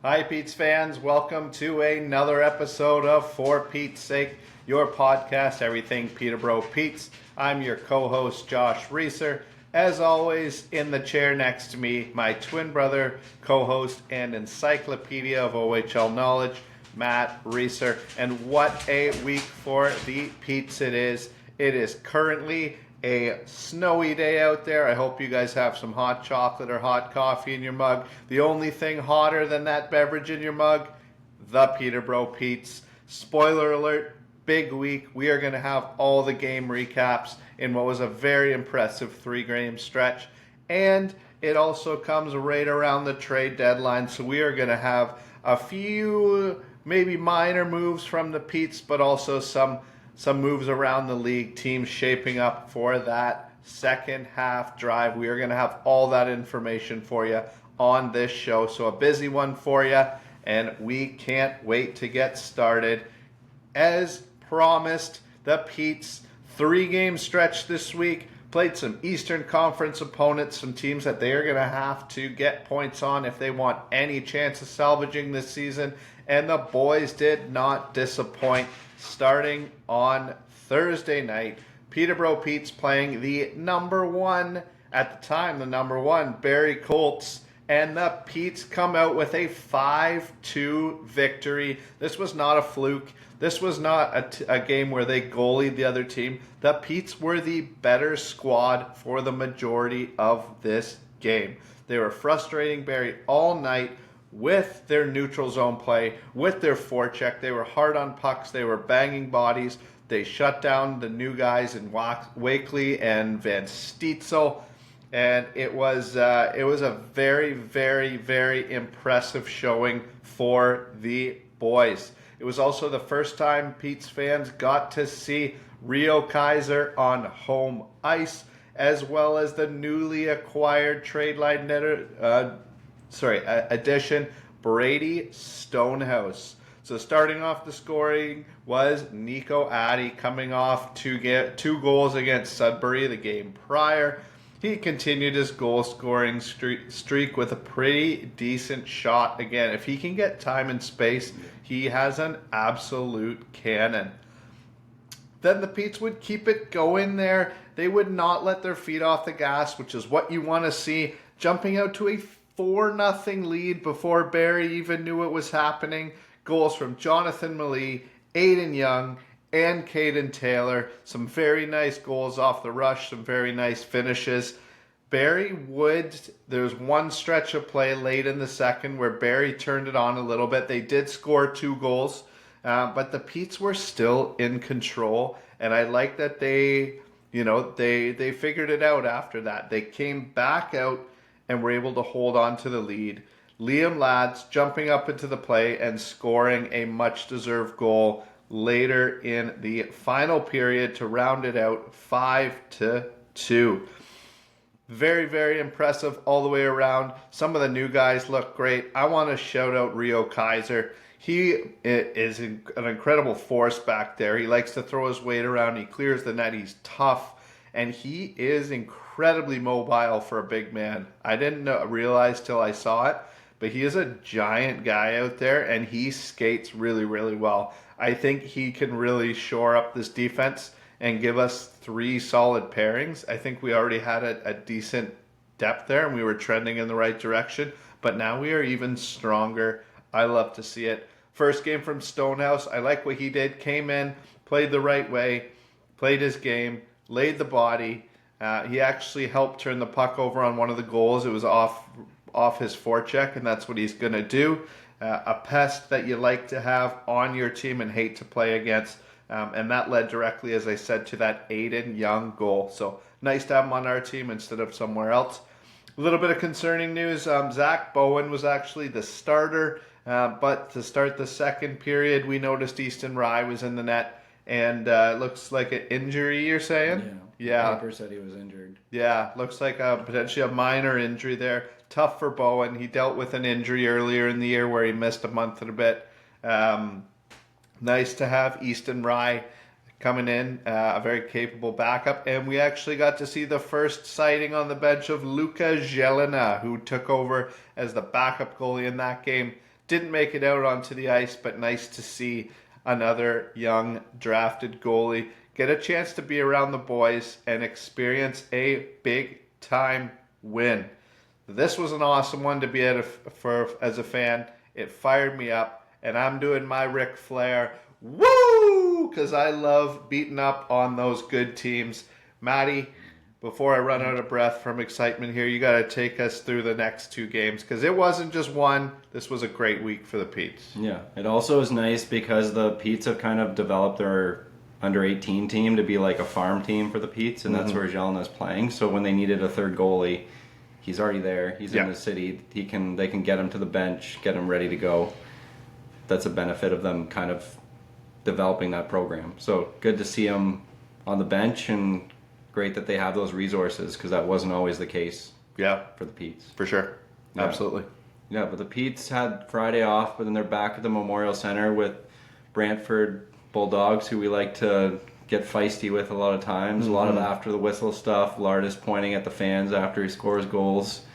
Hi, Pete's fans. Welcome to another episode of For Pete's Sake, your podcast, Everything Peterborough Pete's. I'm your co-host, Josh Reeser. As always, in the chair next to me, my twin brother, co-host, and encyclopedia of OHL knowledge, Matt Reeser. And what a week for the Pete's it is. It is currently a snowy day out there. I hope you guys have some hot chocolate or hot coffee in your mug. The only thing hotter than that beverage in your mug, the Peterborough Pete's. Spoiler alert, big week. We are going to have all the game recaps in what was a very impressive 3-game stretch. And it also comes right around the trade deadline. So we are going to have a few maybe minor moves from the Pete's, but also some moves around the league, teams shaping up for that second half drive. We are going to have all that information for you on this show. So a busy one for you, and we can't wait to get started. As promised, the Pete's 3-game stretch this week played some Eastern Conference opponents, some teams that they are going to have to get points on if they want any chance of salvaging this season. And the boys did not disappoint. Starting on Thursday night, Peterborough Pete's playing the number one Barrie Colts, and the Pete's come out with a 5-2 victory. This was not a fluke. This was not a game where they goalied the other team. The Pete's were the better squad for the majority of this game. They were frustrating Barrie all night with their neutral zone play, with their forecheck. They were hard on pucks. They were banging bodies. They shut down the new guys in Wakely and Van Stietzel. And it was a very, very, very impressive showing for the boys. It was also the first time Pete's fans got to see Rio Kaiser on home ice, as well as the newly acquired trade line addition, Brady Stonehouse. So starting off the scoring was Nico Addy, coming off to get 2 goals against Sudbury the game prior. He continued his goal scoring streak with a pretty decent shot. Again, if he can get time and space, he has an absolute cannon. Then the Pete's would keep it going there. They would not let their feet off the gas, which is what you want to see. Jumping out to a 4-0 lead before Barrie even knew what was happening. Goals from Jonathan Malee, Aiden Young, and Caden Taylor. Some very nice goals off the rush, some very nice finishes. There was one stretch of play late in the second where Barrie turned it on a little bit. They did score 2 goals, but the Pete's were still in control. And I like that they figured it out after that. They came back out and were able to hold on to the lead. Liam Lads jumping up into the play and scoring a much-deserved goal later in the final period to round it out 5-2. Very, very impressive all the way around. Some of the new guys look great. I want to shout out Rio Kaiser. He is an incredible force back there. He likes to throw his weight around. He clears the net. He's tough. And he is incredibly mobile for a big man. I didn't realize till I saw it, but he is a giant guy out there, and he skates really, really well. I think he can really shore up this defense and give us 3 solid pairings. I think we already had a decent depth there, and we were trending in the right direction, but now we are even stronger. I love to see it. First game from Stonehouse. I like what he did. Came in, played the right way, played his game, laid the body. He actually helped turn the puck over on one of the goals. It was off his forecheck, and that's what he's going to do. A pest that you like to have on your team and hate to play against. And that led directly, as I said, to that Aiden Young goal. So nice to have him on our team instead of somewhere else. A little bit of concerning news. Zach Bowen was actually the starter. But to start the second period, we noticed Easton Rye was in the net. And it looks like an injury, you're saying? Yeah. The paper said he was injured. Yeah, looks like potentially a minor injury there. Tough for Bowen. He dealt with an injury earlier in the year where he missed a month and a bit. Nice to have Easton Rye coming in, a very capable backup. And we actually got to see the first sighting on the bench of Luka Jelena, who took over as the backup goalie in that game. didn't make it out onto the ice, but nice to see another young drafted goalie get a chance to be around the boys and experience a big time win. This was an awesome one to be as a fan. It fired me up, and I'm doing my Ric Flair woo, because I love beating up on those good teams. Maddie, before I run out of breath from excitement here, you got to take us through the next two games, because it wasn't just one. This was a great week for the Petes. Yeah, it also is nice because the Petes have kind of developed their under 18 team to be like a farm team for the Petes, and that's where Jelena's playing. So when they needed a third goalie, he's already there. He's in the city. They can get him to the bench, get him ready to go. That's a benefit of them kind of developing that program. So good to see him on the bench, and great that they have those resources, because that wasn't always the case. Yeah, for the Petes. For sure. Yeah. Absolutely. Yeah, but the Petes had Friday off, but then they're back at the Memorial Center with Brantford Bulldogs, who we like to get feisty with a lot of times. A lot of after the whistle stuff. Lardis pointing at the fans after he scores goals.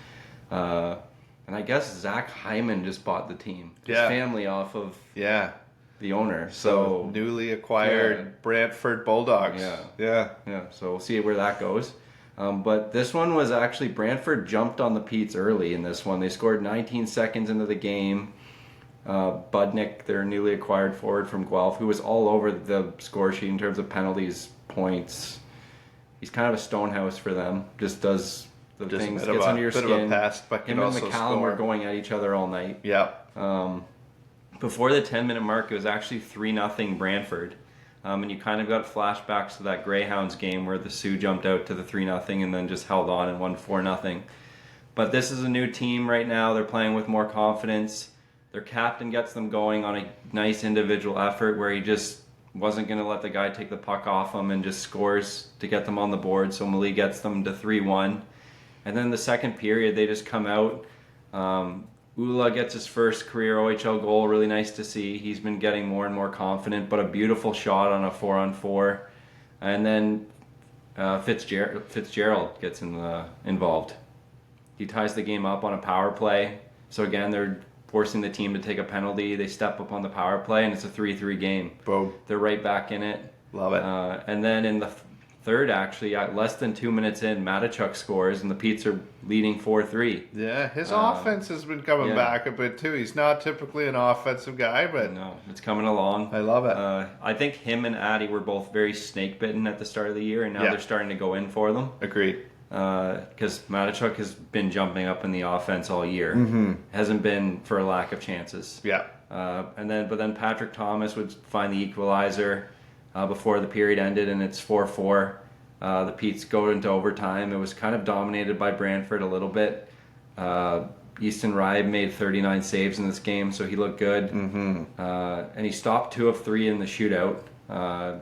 And I guess Zach Hyman just bought the team. His family off of the owner. So newly acquired Brantford Bulldogs. Yeah. So we'll see where that goes. But this one was actually, Brantford jumped on the Petes early in this one. They scored 19 seconds into the game. Budnick, their newly acquired forward from Guelph, who was all over the score sheet in terms of penalties, points. He's kind of a stonehouse for them. Just does the things, gets under your skin. Bit of a pest, but him and McCallum were going at each other all night. Yeah. Before the 10-minute mark, it was actually 3-0 Brantford. And you kind of got flashbacks to that Greyhounds game where the Sioux jumped out to the 3-0 and then just held on and won 4-0. But this is a new team right now. They're playing with more confidence. Their captain gets them going on a nice individual effort where he just wasn't going to let the guy take the puck off him and just scores to get them on the board. So Mali gets them to 3-1. And then the second period, they just come out. Ula gets his first career OHL goal. Really nice to see. He's been getting more and more confident, but a beautiful shot on a 4-on-4. And then Fitzgerald gets involved. He ties the game up on a power play. So again, they're forcing the team to take a penalty. They step up on the power play, and it's a 3-3 game. Boom. They're right back in it. Love it. And then in the third, actually, less than 2 minutes in, Matichuk scores, and the Petes are leading 4-3. Yeah, his offense has been coming back a bit, too. He's not typically an offensive guy, but... No, it's coming along. I love it. I think him and Addy were both very snake-bitten at the start of the year, and now they're starting to go in for them. Agreed. Because Matichuk has been jumping up in the offense all year. Hasn't been for a lack of chances. Yeah. But then Patrick Thomas would find the equalizer before the period ended, and it's 4-4. The Petes go into overtime. It was kind of dominated by Brantford a little bit. Easton Ribe made 39 saves in this game, so he looked good. And he stopped 2 of 3 in the shootout.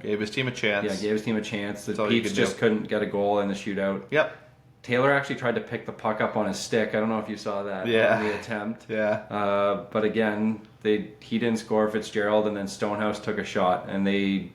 Gave his team a chance. Yeah, gave his team a chance. The Petes just couldn't get a goal in the shootout. Yep. Taylor actually tried to pick the puck up on his stick. I don't know if you saw that in the attempt. Yeah. But again, he didn't score. Fitzgerald, and then Stonehouse took a shot, and they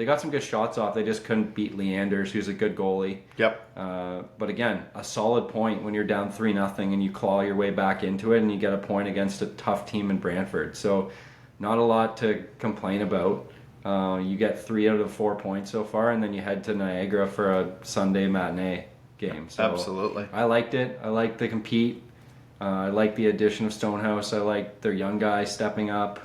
got some good shots off. They just couldn't beat Leanders, who's a good goalie. Yep. But again, a solid point when you're down 3-0 and you claw your way back into it, and you get a point against a tough team in Brantford. So not a lot to complain about. You get 3 out of 4 points so far, and then you head to Niagara for a Sunday matinee game. So absolutely. I liked it. I liked the compete. I like the addition of Stonehouse. I like their young guy stepping up.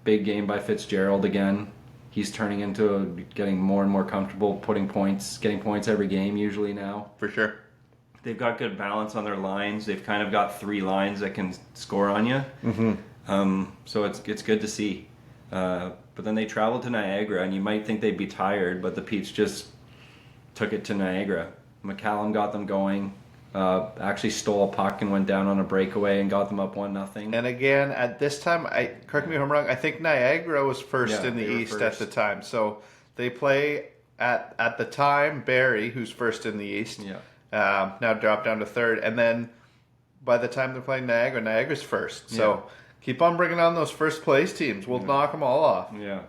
Big game by Fitzgerald again. He's turning into getting more and more comfortable getting points every game usually now. For sure. They've got good balance on their lines. They've kind of got 3 lines that can score on you. So it's good to see. But then they traveled to Niagara, and you might think they'd be tired, but the Petes just took it to Niagara. McCallum got them going. Actually stole a puck and went down on a breakaway and got them up 1-0. And again, at this time, correct me if I'm wrong, I think Niagara was first in the East at the time. So they play at the time Barrie, who's first in the East. Yeah. Now dropped down to third, and then by the time they're playing Niagara, Niagara's first. So keep on bringing on those first place teams. We'll knock them all off. Yeah.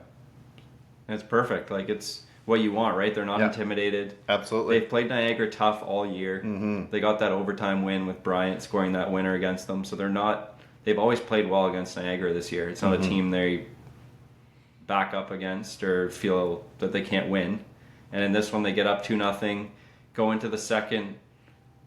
And it's perfect. Like, it's what you want, right? They're not intimidated. Absolutely. They've played Niagara tough all year. They got that overtime win with Bryant scoring that winner against them, so they're not they've always played well against Niagara this year. It's not a team they back up against or feel that they can't win. And in this one, they get up 2-0, go into the second,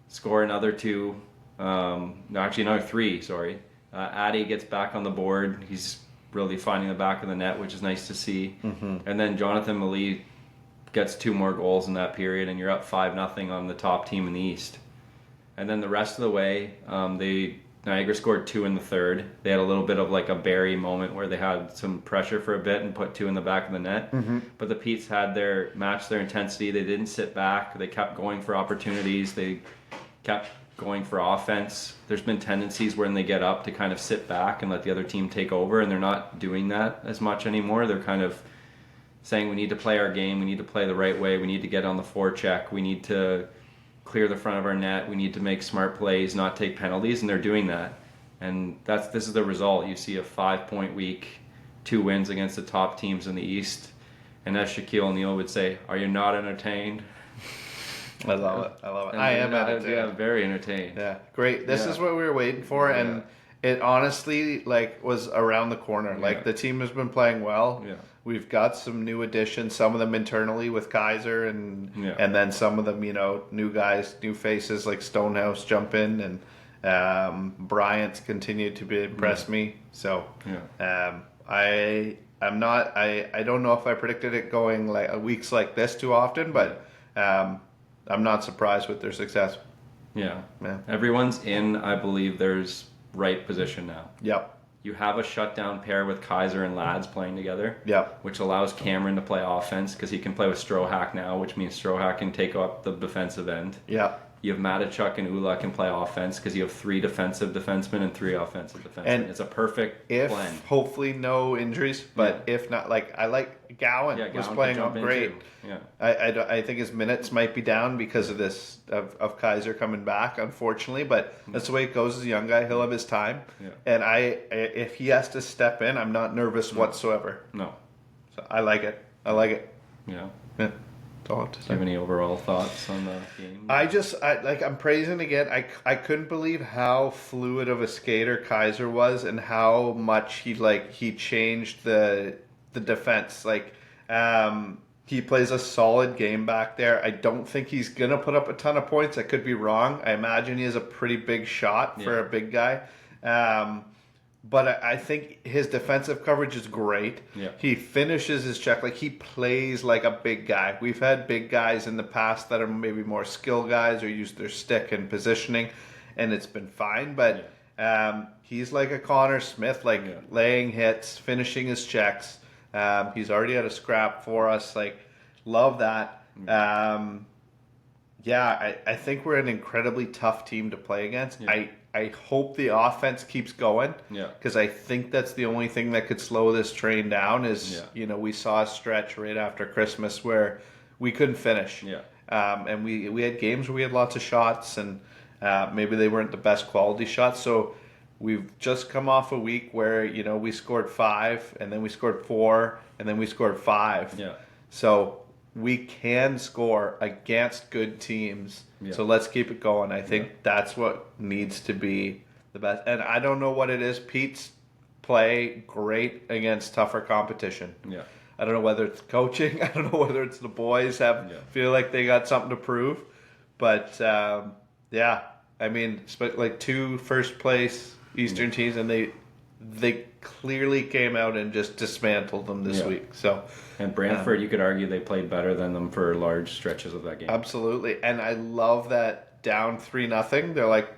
score another 2. No, actually another 3. Sorry. Addy gets back on the board. He's really finding the back of the net, which is nice to see. And then Jonathan Malee gets 2 more goals in that period, and you're up 5-0 on the top team in the East. And then the rest of the way, Niagara scored 2 in the third. They had a little bit of like a Barrie moment where they had some pressure for a bit and put 2 in the back of the net. But the Petes had matched their intensity. They didn't sit back. They kept going for opportunities. They kept going for offense. There's been tendencies when they get up to kind of sit back and let the other team take over, and they're not doing that as much anymore. They're kind of saying we need to play our game, we need to play the right way, we need to get on the forecheck, we need to clear the front of our net, we need to make smart plays, not take penalties, and they're doing that. And this is the result. You see a 5-point week, 2 wins against the top teams in the East, and as Shaquille O'Neal would say, are you not entertained? I love it. And I am entertained. Yeah, very entertained. Yeah, great. This is what we were waiting for, and it honestly was around the corner. Like the team has been playing well. Yeah. We've got some new additions, some of them internally with Kaiser, and then some of them, new guys, new faces like Stonehouse jump in, and Bryant's continued to impress me. So I don't know if I predicted it going like weeks like this too often, but I'm not surprised with their success. Yeah. Everyone's in, I believe, there's right position now. Yep. You have a shutdown pair with Kaiser and Lads playing together. Yep. Which allows Cameron to play offense because he can play with Strohack now, which means Strohack can take up the defensive end. Yep. You have Matachuk and Ula can play offense because you have 3 defensive defensemen and 3 offensive defensemen. And it's a perfect blend. Hopefully no injuries, but if not, I like Gowan was playing great. Yeah. I think his minutes might be down because of this of Kaiser coming back, unfortunately, but that's the way it goes as a young guy. He'll have his time. Yeah. And if he has to step in, I'm not nervous whatsoever. No. So I like it. Yeah. Do you have any overall thoughts on the game? I'm praising again. I couldn't believe how fluid of a skater Kaiser was and how much he changed the defense. He plays a solid game back there. I don't think he's gonna put up a ton of points. I could be wrong. I imagine he has a pretty big shot for a big guy. But I think his defensive coverage is great. Yeah. He finishes his check. He plays like a big guy. We've had big guys in the past that are maybe more skill guys or use their stick and positioning, and it's been fine. But he's like a Connor Smith, laying hits, finishing his checks. He's already had a scrap for us. Love that. I think we're an incredibly tough team to play against. Yeah. I hope the offense keeps going. Yeah. Because I think that's the only thing that could slow this train down is, we saw a stretch right after Christmas where we couldn't finish. Yeah. And we had games where we had lots of shots and maybe they weren't the best quality shots. So we've just come off a week where, we scored 5 and then we scored 4 and then we scored 5. Yeah. So we can score against good teams. Yeah. So let's keep it going. I think that's what needs to be the best. And I don't know what it is. Pete's play great against tougher competition. Yeah. I don't know whether it's coaching. I don't know whether it's the boys feel like they got something to prove. But, I mean, 2 first place Eastern teams, and they clearly came out and just dismantled them this week. So, and Brantford, you could argue they played better than them for large stretches of that game. Absolutely, and I love that down 3-0. They're like,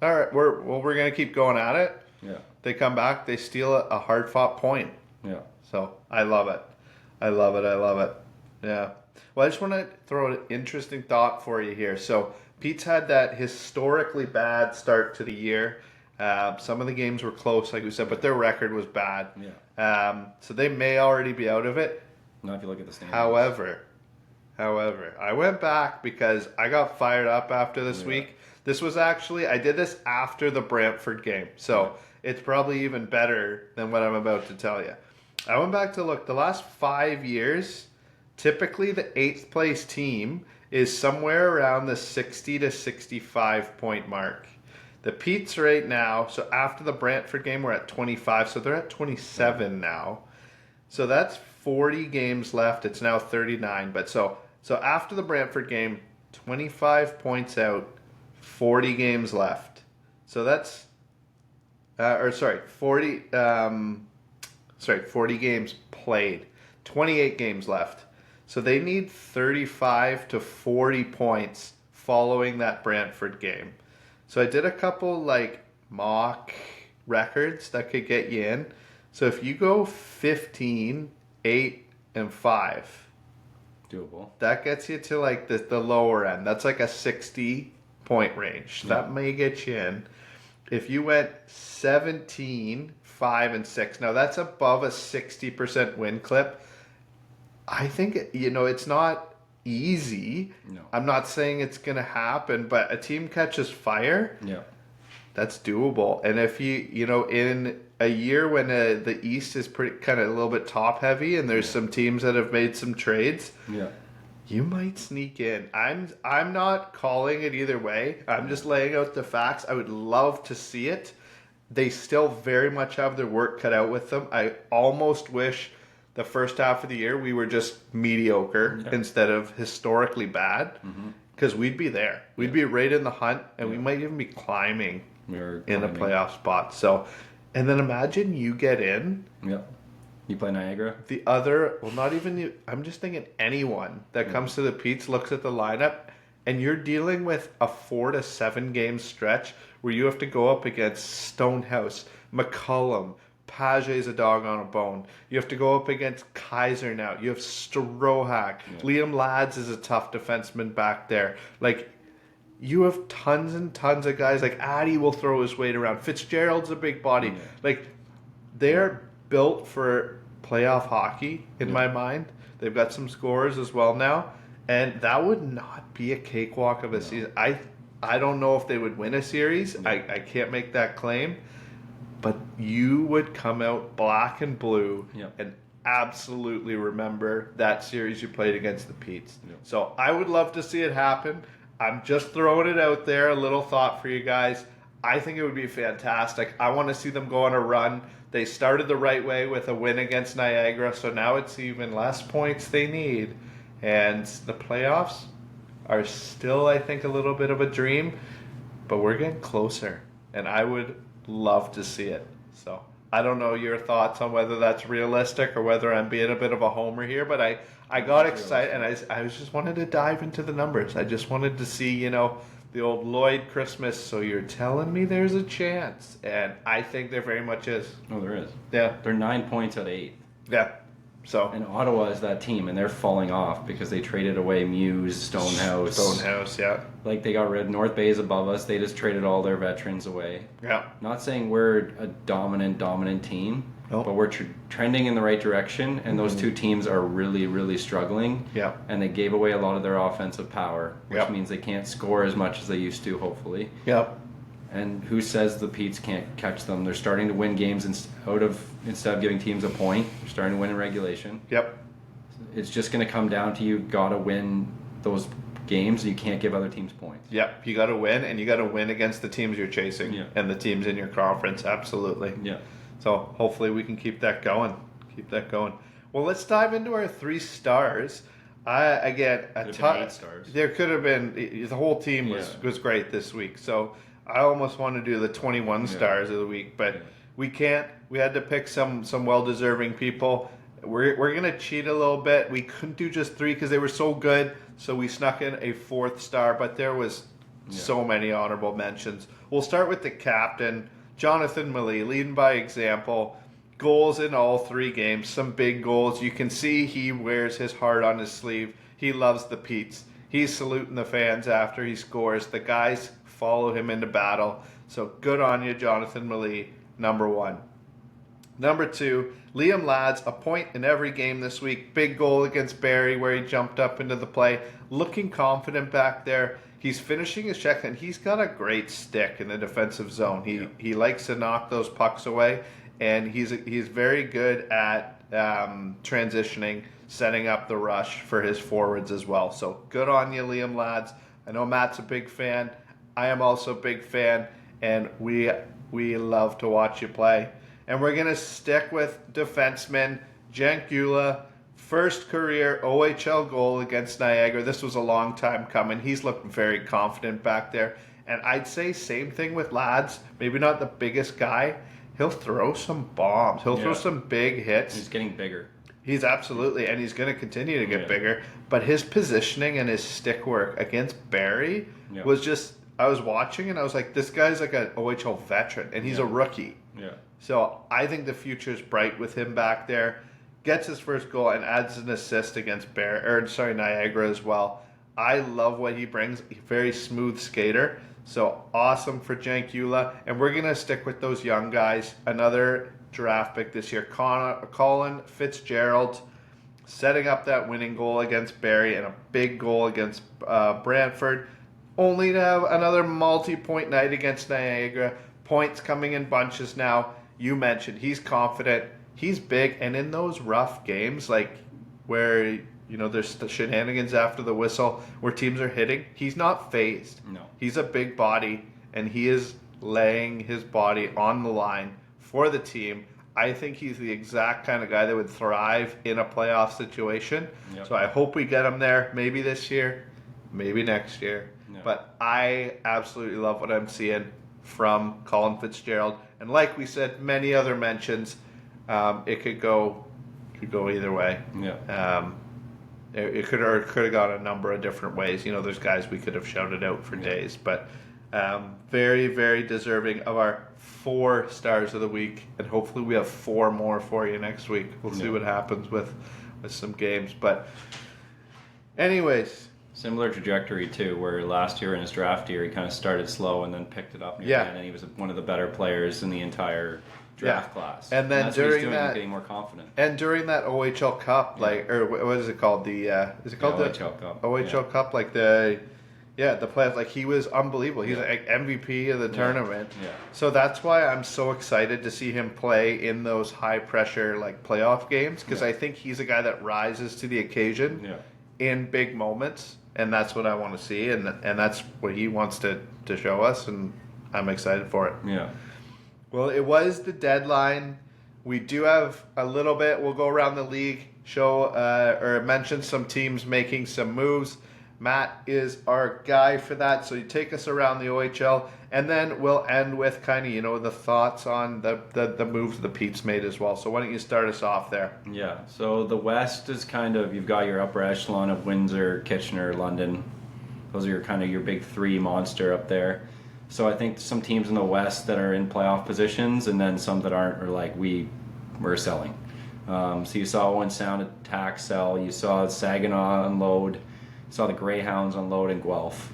all right, we're gonna keep going at it. Yeah. They come back, they steal a hard fought point. Yeah. So I love it. Yeah. Well, I just want to throw an interesting thought for you here. So Pete's had that historically bad start to the year. Some of the games were close, like we said, but their record was bad. Yeah. So they may already be out of it. Not if you look at the standings. However, I went back because I got fired up after this week. This was actually, I did this after the Brantford game. So it's probably even better than what I'm about to tell you. I went back to look. The last 5 years, typically the 8th place team is somewhere around the 60 to 65 point mark. The Pete's right now, so after the Brantford game, we're at 25, so they're at 27 now. So that's 40 games left. It's now 39, but so after the Brantford game, 25 points out, 40 games left. So that's 40 40 games played, 28 games left. So they need 35 to 40 points following that Brantford game. So I did a couple like mock records that could get you in. So if you go 15, 8, and 5, Doable. that gets you to like the lower end. That's like a 60 point range. Yeah. That may get you in. If you went 17, 5, and 6, now that's above a 60% win clip. I think, it's not easy. No. I'm not saying it's going to happen, but a team catches fire. Yeah. That's doable. And if in a year when the East is pretty kind of a little bit top heavy and there's some teams that have made some trades, Yeah. you might sneak in. I'm not calling it either way. I'm just laying out the facts. I would love to see it. They still very much have their work cut out with them. I almost wish the first half of the year we were just mediocre instead of historically bad, because we'd be there. We'd be right in the hunt, and we might even be climbing in a playoff spot. So, and then imagine you get in. Yeah. You play Niagara? The other, well, not even you. I'm just thinking anyone that comes to the Pete's looks at the lineup, and you're dealing with a 4 to 7 game stretch where you have to go up against Stonehouse, McCullum, Page's a dog on a bone. You have to go up against Kaiser now. You have Strohak. Liam Lads is a tough defenseman back there. Like, you have tons and tons of guys. Like, Addy will throw his weight around. Fitzgerald's a big body. Yeah. Like, they're built for playoff hockey, in my mind. They've got some scores as well now. And that would not be a cakewalk of a season. I don't know if they would win a series. I can't make that claim. But you would come out black and blue and absolutely remember that series you played against the Pete's. Yep. So I would love to see it happen. I'm just throwing it out there, a little thought for you guys. I think it would be fantastic. I want to see them go on a run. They started the right way with a win against Niagara, so now it's even less points they need. And the playoffs are still, I think, a little bit of a dream, but we're getting closer. And I would love to see it. So I don't know your thoughts on whether that's realistic or whether I'm being a bit of a homer here, but I got excited and I just wanted to dive into the numbers. I just wanted to see, the old Lloyd Christmas. So you're telling me there's a chance, and I think there very much is. Oh, there is. Yeah. They're 9 points out of 8. Yeah. So And Ottawa is that team, and they're falling off because they traded away Muse, Stonehouse. yeah. Like, they got rid. North Bay is above us. They just traded all their veterans away. Yeah. Not saying we're a dominant team, but we're trending in the right direction, and those two teams are really, really struggling. Yeah. And they gave away a lot of their offensive power, which Yep. means they can't score as much as they used to, hopefully. Yep. And who says the Pete's can't catch them? They're starting to win games instead of giving teams a point. They're starting to win in regulation. Yep. It's just going to come down to you got to win those games. You can't give other teams points. Yep. You got to win, and you got to win against the teams you're chasing and the teams in your conference. Absolutely. Yeah. So hopefully we can keep that going. Well, let's dive into our 3 stars. Again, Could have been 8 stars. There could have been. The whole team was great this week. So I almost want to do the 21 stars of the week, but we can't. We had to pick some well-deserving people. We're gonna cheat a little bit. We couldn't do just 3 because they were so good. So we snuck in a 4th star, but there was so many honorable mentions. We'll start with the captain, Jonathan Millie, leading by example. Goals in all 3 games, some big goals. You can see he wears his heart on his sleeve. He loves the Pete's. He's saluting the fans after he scores. The guys follow him into battle. So good on you, Jonathan Millie, number 1. Number 2, Liam Lads, a point in every game this week. Big goal against Barrie where he jumped up into the play. Looking confident back there. He's finishing his check, and he's got a great stick in the defensive zone. He likes to knock those pucks away, and he's very good at transitioning, setting up the rush for his forwards as well. So good on you, Liam Lads. I know Matt's a big fan. I am also a big fan. and we love to watch you play. And we're gonna stick with defenseman Cenk Gula. First career OHL goal against Niagara. This was a long time coming. He's looked very confident back there. And I'd say same thing with Lads. Maybe not the biggest guy. He'll throw some bombs. He'll throw some big hits. He's getting bigger. He's absolutely, and he's going to continue to get bigger. But his positioning and his stick work against Barrie was just, I was watching and I was like, this guy's like an OHL veteran and he's a rookie. Yeah. So I think the future's bright with him back there. Gets his first goal and adds an assist against Niagara as well. I love what he brings. Very smooth skater. So awesome for Cenk Gula. And we're going to stick with those young guys. Another draft pick this year. Colin Fitzgerald setting up that winning goal against Barrie and a big goal against Brantford. Only to have another multi-point night against Niagara. Points coming in bunches now. You mentioned he's confident. He's big, and in those rough games, like where there's the shenanigans after the whistle, where teams are hitting, he's not phased. No, he's a big body, and he is laying his body on the line for the team. I think he's the exact kind of guy that would thrive in a playoff situation. Yep. So I hope we get him there. Maybe this year, maybe next year. Yep. But I absolutely love what I'm seeing from Colin Fitzgerald, and like we said, many other mentions. It could go either way. Yeah. It could have gone a number of different ways. There's guys we could have shouted out for days, but very, very deserving of our 4 stars of the week, and hopefully we have 4 more for you next week. We'll see what happens with some games, but anyways. Similar trajectory too, where last year in his draft year he kind of started slow and then picked it up near the end, and he was one of the better players in the entire draft class. And then that's during what he's doing, that, getting more confident. And during that OHL Cup, or what is it called? Is it called the OHL Cup? OHL Cup, like the playoffs. Like he was unbelievable. He's like MVP of the tournament. Yeah. So that's why I'm so excited to see him play in those high pressure like playoff games, because I think he's a guy that rises to the occasion in big moments. And that's what I want to see, and that's what he wants to show us, and I'm excited for it. Yeah. Well, it was the deadline. We do have a little bit. We'll go around the league, show or mention some teams making some moves. Matt is our guy for that, so you take us around the OHL, and then we'll end with kind of the thoughts on the moves the Pete's made as well. So why don't you start us off there? Yeah, so the West is kind of, you've got your upper echelon of Windsor, Kitchener, London. Those are your big 3 monster up there. So I think some teams in the West that are in playoff positions, and then some that aren't, are like, we're selling. So you saw Owen Sound attack, sell. You saw Saginaw unload. Saw the Greyhounds unload in Guelph.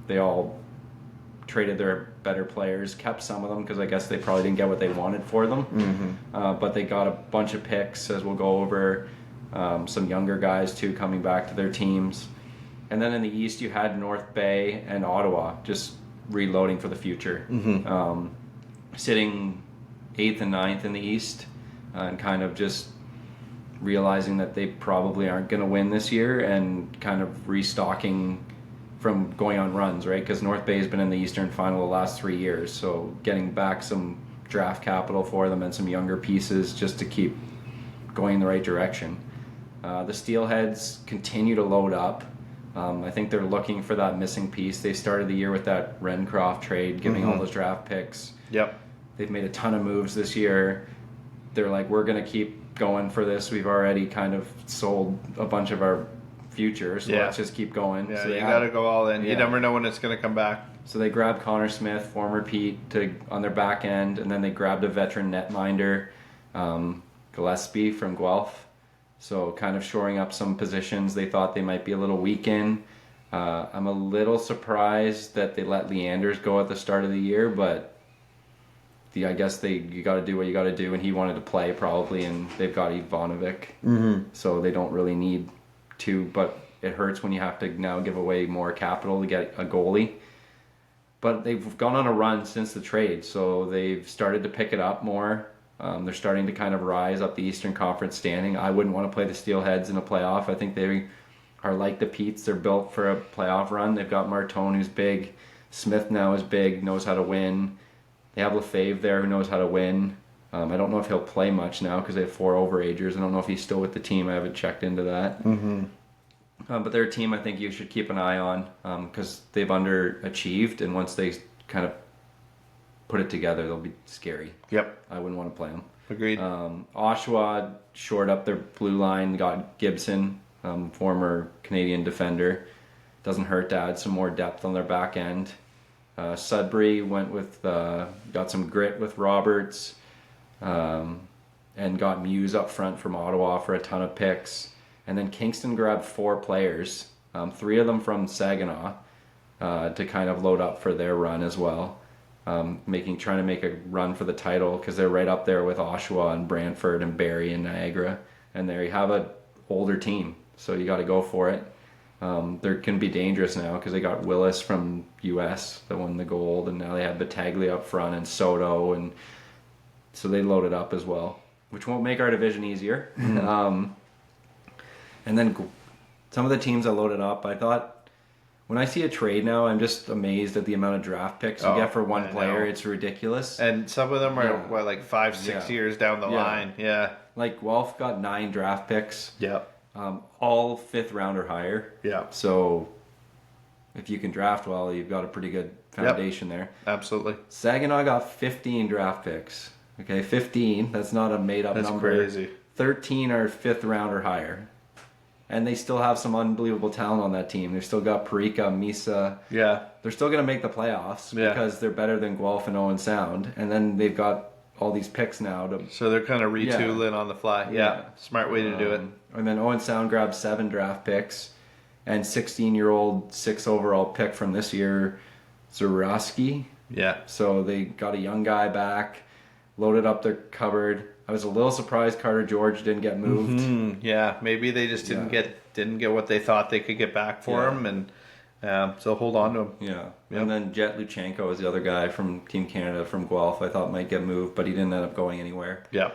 They all traded their better players, kept some of them because I guess they probably didn't get what they wanted for them. Mm-hmm. But they got a bunch of picks, as we'll go over. Some younger guys too coming back to their teams. And then in the East you had North Bay and Ottawa just reloading for the future. Mm-hmm. Sitting 8th and 9th in the East and kind of just realizing that they probably aren't going to win this year and kind of restocking from going on runs, right? Because North Bay has been in the Eastern Final the last 3 years, so getting back some draft capital for them and some younger pieces just to keep going in the right direction. The Steelheads continue to load up. I think they're looking for that missing piece. They started the year with that Rencroft trade, giving all those draft picks. Yep. They've made a ton of moves this year. They're like, we're going to keep going for this. We've already kind of sold a bunch of our future, so let's just keep going. Yeah, so you got to go all in. You never know when it's going to come back. So they grabbed Connor Smith, former Pete, on their back end, and then they grabbed a veteran netminder, Gillespie from Guelph. So kind of shoring up some positions they thought they might be a little weak in. I'm a little surprised that they let Leanders go at the start of the year, but I guess you got to do what you got to do, and he wanted to play probably, and they've got Ivanovic, so they don't really need to, but it hurts when you have to now give away more capital to get a goalie. But they've gone on a run since the trade, so they've started to pick it up more. They're starting to kind of rise up the Eastern Conference standing. I wouldn't want to play the Steelheads in a playoff. I think they are like the Petes. They're built for a playoff run. They've got Martone, who's big, Smith now is big, knows how to win. They have Lefebvre there who knows how to win. I don't know if he'll play much now because they have 4 overagers. I don't know if he's still with the team. I haven't checked into that. Mm-hmm. But they're a team I think you should keep an eye on because they've underachieved, and once they kind of put it together, they'll be scary. Yep. I wouldn't want to play them. Agreed. Oshawa shored up their blue line, got Gibson, former Canadian defender. Doesn't hurt to add some more depth on their back end. Sudbury went with, got some grit with Roberts, and got Muse up front from Ottawa for a ton of picks. And then Kingston grabbed 4 players, 3 of them from Saginaw, to kind of load up for their run as well. Trying to make a run for the title because they're right up there with Oshawa and Brantford and Barrie and Niagara, and there you have a older team, so you got to go for it. They can be dangerous now because they got Willis from US that won the gold, and now they have Battaglia up front and Soto, and so they loaded up as well, which won't make our division easier. And then some of the teams that loaded up, I thought, when I see a trade now, I'm just amazed at the amount of draft picks you get for one player. It's ridiculous. And some of them are, like 5-6 years down the line. Yeah. Like, Guelph got 9 draft picks. Yep. All 5th round or higher. Yeah. So, if you can draft well, you've got a pretty good foundation there. Absolutely. Saginaw got 15 draft picks. Okay, 15. That's not a made-up number. That's crazy. 13 are 5th round or higher. And they still have some unbelievable talent on that team. They've still got Parika, Misa. Yeah. They're still going to make the playoffs because they're better than Guelph and Owen Sound. And then they've got all these picks now. So they're kind of retooling on the fly. Yeah. Smart way to do it. And then Owen Sound grabbed 7 draft picks and 16-year-old 6th overall pick from this year, Zurowski. Yeah. So they got a young guy back, loaded up their cupboard. I was a little surprised Carter George didn't get moved. Mm-hmm. Yeah, maybe they just didn't get what they thought they could get back for him, and so hold on to him. Yeah, and then Jet Luchenko is the other guy from Team Canada from Guelph. I thought might get moved, but he didn't end up going anywhere. Yeah,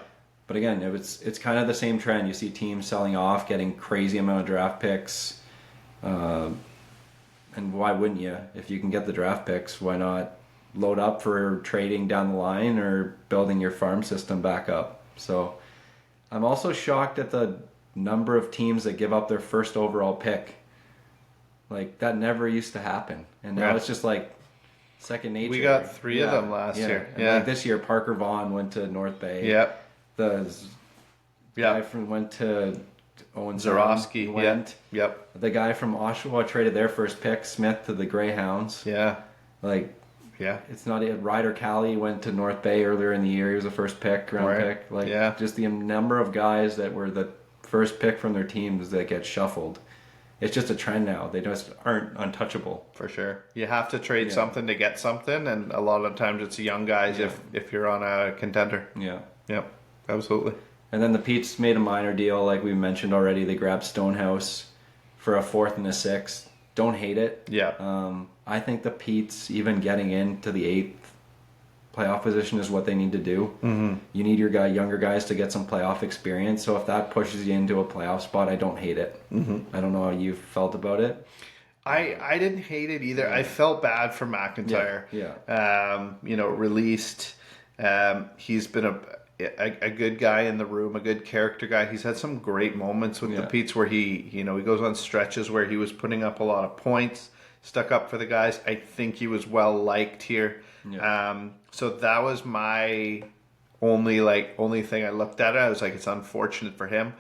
but again, it's kind of the same trend. You see teams selling off, getting crazy amount of draft picks, and why wouldn't you? If you can get the draft picks, why not load up for trading down the line or building your farm system back up? So I'm also shocked at the number of teams that give up their first overall pick. Like, that never used to happen. And now it's just like second nature. We got 3 of them last year. And like this year, Parker Vaughan went to North Bay. Yep. The guy went to Owen Zurowski went. Yep. The guy from Oshawa traded their first pick, Smith, to the Greyhounds. Yeah. Like, yeah, it's not it. Ryder Cali went to North Bay earlier in the year. He was the first round pick. Like, just the number of guys that were the first pick from their teams that get shuffled. It's just a trend now. They just aren't untouchable. For sure. You have to trade something to get something, and a lot of times it's young guys if you're on a contender. Yeah. Yep. Absolutely. And then the Pete's made a minor deal, like we mentioned already. They grabbed Stonehouse for a 4th and a 6th. Don't hate it. Yeah. I think the Pete's even getting into the 8th playoff position is what they need to do. Mm-hmm. You need your younger guys to get some playoff experience. So if that pushes you into a playoff spot, I don't hate it. Mm-hmm. I don't know how you felt about it. I didn't hate it either. I felt bad for McIntyre. Yeah. Released. He's been a good guy in the room, a good character guy. He's had some great moments with the Pete's where he goes on stretches where he was putting up a lot of points, stuck up for the guys. I think he was well liked here. Yeah. So that was my only thing I looked at it. I was like, it's unfortunate for him,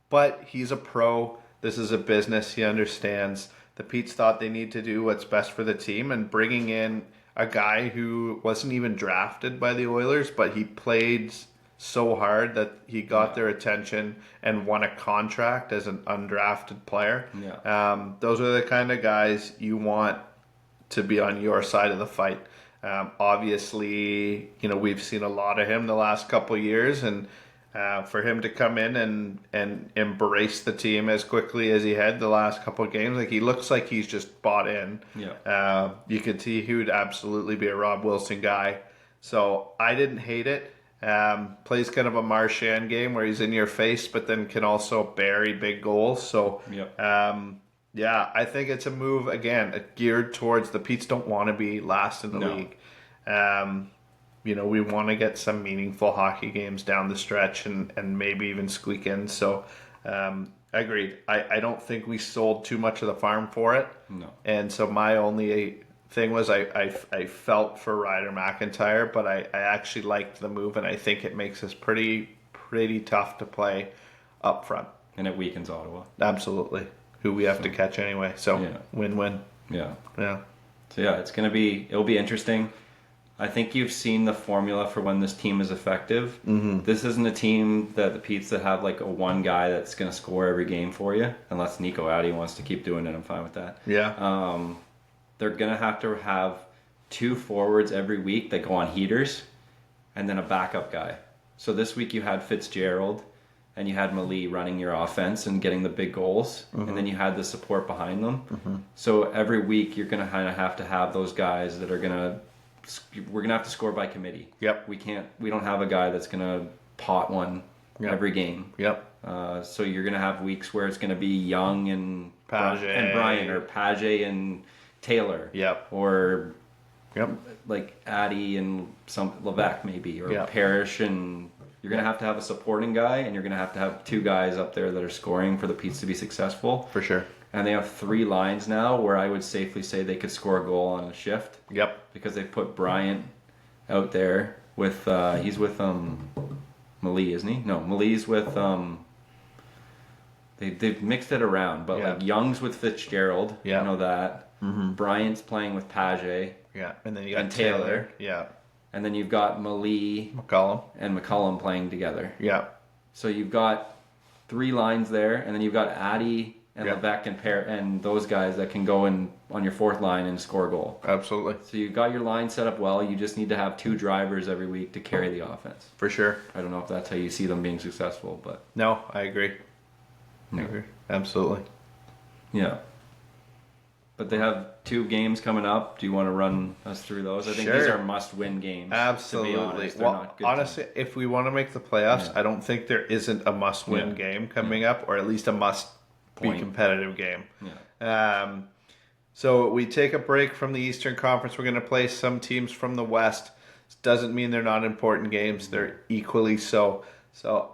but he's a pro. This is a business. He understands. The Pete's thought they need to do what's best for the team, and bringing in a guy who wasn't even drafted by the Oilers, but he played so hard that he got their attention and won a contract as an undrafted player. Yeah. Those are the kind of guys you want to be on your side of the fight. Obviously, we've seen a lot of him the last couple of years, and for him to come in and embrace the team as quickly as he had the last couple of games, like, he looks like he's just bought in. Yeah. You could see he would absolutely be a Rob Wilson guy. So I didn't hate it. Plays kind of a Marchand game where he's in your face, but then can also bury big goals. So, Yeah, I think it's a move again geared towards the Pete's don't want to be last in the No. league. We want to get some meaningful hockey games down the stretch and maybe even squeak in. So, agreed. I don't think we sold too much of the farm for it. No. And so my only thing was I felt for Ryder McIntyre, but I actually liked the move, and I think it makes us pretty tough to play up front. And it weakens Ottawa. Absolutely. Who we have to catch anyway. So Yeah. win-win. Yeah. Yeah. So yeah, it'll be interesting. I think you've seen the formula for when this team is effective. Mm-hmm. This isn't a team that the Petes that have like a one guy that's going to score every game for you, unless Nico Addy wants to keep doing it. I'm fine with that. Yeah. They're going to have 2 forwards every week that go on heaters, and then a backup guy. So this week you had Fitzgerald, and you had Malee running your offense and getting the big goals, and then you had the support behind them. So every week you're going to kind of have those guys that are we're going to have to score by committee. Yep. We don't have a guy that's going to pot one every game. Yep. So you're going to have weeks where it's going to be Young and Page. and Brian, or Page and Taylor. Yep. Or Yep. like Addy and some Levesque maybe, or Yep. Parrish, and you're going to have a supporting guy, and you're going to have 2 guys up there that are scoring for the Petes to be successful. For sure. And they have 3 lines now where I would safely say they could score a goal on a shift. Yep. Because they put Bryant out there with he's with Malee, isn't he? No, Malee's with they've mixed it around, but Yeah. like Young's with Fitzgerald. Yeah. I know that. Mm-hmm. Bryant's playing with Page, Yeah. And then you got And Taylor. Taylor. Yeah. and then you've got Malee McCollum. and McCullum playing together. Yeah. So you've got 3 lines there, and then you've got Addy and Yeah. Levesque and those guys that can go in on your 4th line and score a goal. Absolutely. So you've got your line set up well. You just need to have 2 drivers every week to carry the offense. For sure. I don't know if that's how you see them being successful, but No, I agree. I Yeah. agree. Absolutely. yeah. But they have 2 games coming up. Do you want to run us through those? I think Sure. these are must-win games. Absolutely. To be honest, they're Well, not good honestly, if we want to make the playoffs, Yeah. I don't think there isn't a must-win Yeah. game coming up, or at least a must-be Point. competitive game. Yeah. So we take a break from the Eastern Conference. We're going to play some teams from the West. Doesn't mean they're not important games. They're equally so. So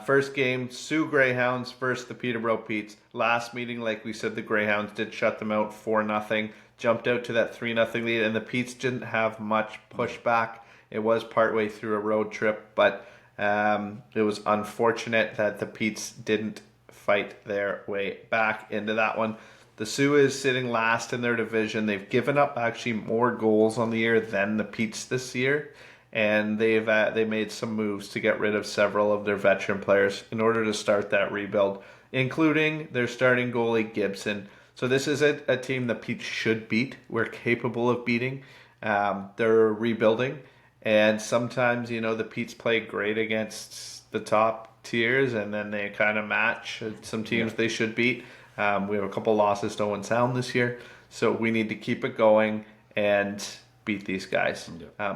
first game, Sioux Greyhounds versus the Peterborough Petes. Last meeting, like we said, the Greyhounds did shut them out 4-0. Jumped out to that 3-0 lead, and the Petes didn't have much pushback. It was partway through a road trip, but it was unfortunate that the Petes didn't fight their way back into that one. The Sioux is sitting last in their division. They've given up actually more goals on the year than the Petes this year, and they made some moves to get rid of several of their veteran players in order to start that rebuild, including their starting goalie Gibson. So this is a team the Petes should beat. We're capable of beating. They're rebuilding, and sometimes the Petes play great against the top tiers, and then they kind of match some teams they should beat. We have a couple losses to Owen Sound this year, so we need to keep it going and beat these guys.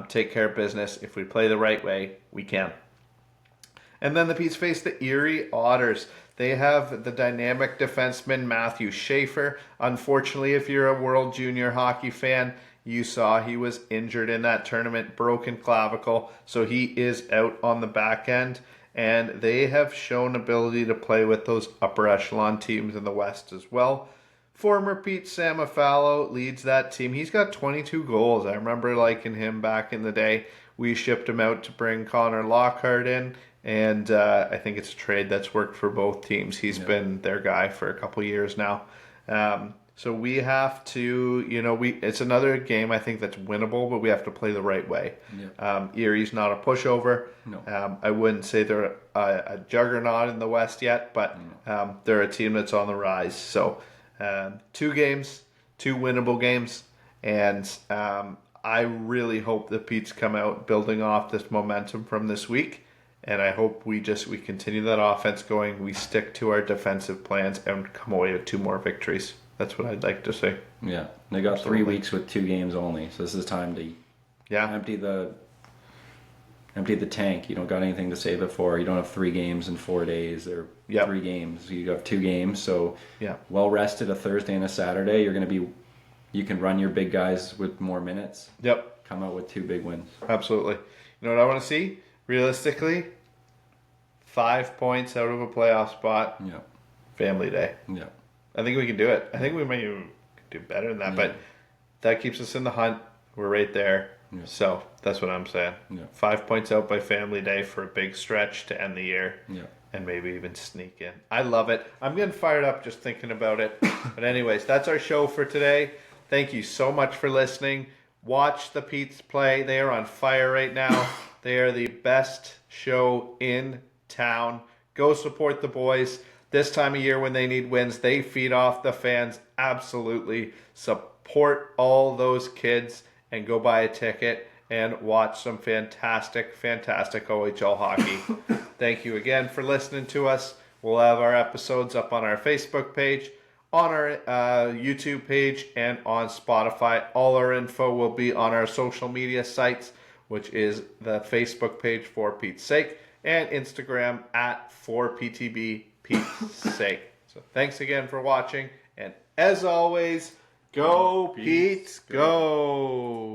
Take care of business. If we play the right way, we can. And then the Petes face the Erie Otters. They have the dynamic defenseman Matthew Schaefer. Unfortunately, if you're a World Junior Hockey fan, you saw he was injured in that tournament, broken clavicle, so he is out on the back end. And they have shown ability to play with those upper echelon teams in the West as well. Former Pete Samafalo leads that team. He's got 22 goals. I remember liking him back in the day. We shipped him out to bring Connor Lockhart in, and I think it's a trade that's worked for both teams. He's been their guy for a couple years now. So we have to, it's another game I think that's winnable, but we have to play the right way. Erie's not a pushover. No. I wouldn't say they're a juggernaut in the West yet, but they're a team that's on the rise. So 2 games, 2 winnable games, and I really hope the Petes come out building off this momentum from this week. And I hope we continue that offense going. We stick to our defensive plans and come away with 2 more victories. That's what I'd like to say. Yeah. They got 3 weeks with 2 games only, so this is time to empty the empty the tank. You don't got anything to save it for. You don't have 3 games in 4 days or Yep. 3 games. You have 2 games. So Yeah. well rested a Thursday and a Saturday. You can run your big guys with more minutes. Yep. Come out with 2 big wins. Absolutely. You know what I want to see? Realistically, 5 points out of a playoff spot. Yeah. Family Day. Yeah. I think we can do it. I think we might even do better than that, but that keeps us in the hunt. We're right there. Yeah. So that's what I'm saying. Yeah. 5 points out by Family Day for a big stretch to end the year. Yeah. And maybe even sneak in. I love it. I'm getting fired up just thinking about it. But anyways, that's our show for today. Thank you so much for listening. Watch the Pete's play. They are on fire right now. They are the best show in town. Go support the boys. This time of year when they need wins, they feed off the fans. Absolutely. Support all those kids and go buy a ticket and watch some fantastic, fantastic OHL hockey. Thank you again for listening to us. We'll have our episodes up on our Facebook page, on our YouTube page, and on Spotify. All our info will be on our social media sites, which is the Facebook page For Pete's Sake and Instagram at 4PTB Pete's Sake. So thanks again for watching, and as always, go Pete's, go!